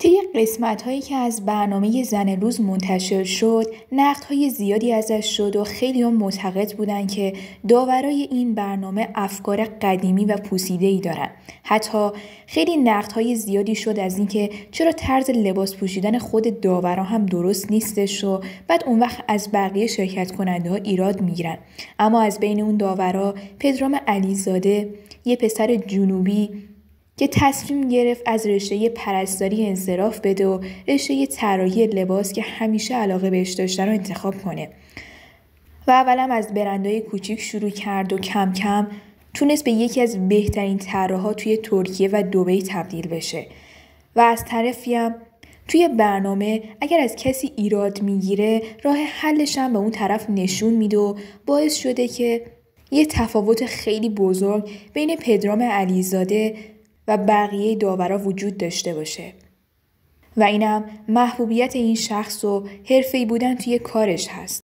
طی قسمت‌هایی که از برنامه زن روز منتشر شد، نقدهای زیادی ازش شد و خیلی‌ها معتقد بودن که داورای این برنامه افکار قدیمی و پوسیده‌ای دارن. حتی خیلی نقدهای زیادی شد از اینکه چرا طرز لباس پوشیدن خود داورا هم درست نیستش و بعد اون وقت از بقیه شرکت کننده‌ها ایراد میگیرن. اما از بین اون داورا پدرام علیزاده، یه پسر جنوبی که تصمیم گرفت از رشته پرستاری انصراف بده و رشته طراحی لباس که همیشه علاقه بهش داشته رو انتخاب کنه و اولا از برندهای کوچیک شروع کرد و کم کم تونست به یکی از بهترین طراحا توی ترکیه و دبی تبدیل بشه و از طرفی هم توی برنامه اگر از کسی ایراد میگیره راه حلش هم به اون طرف نشون میده و باعث شده که یه تفاوت خیلی بزرگ بین پدرام علیزاده و بقیه داورا وجود داشته باشه و اینم محبوبیت این شخص و حرفه‌ای بودن توی کارش هست.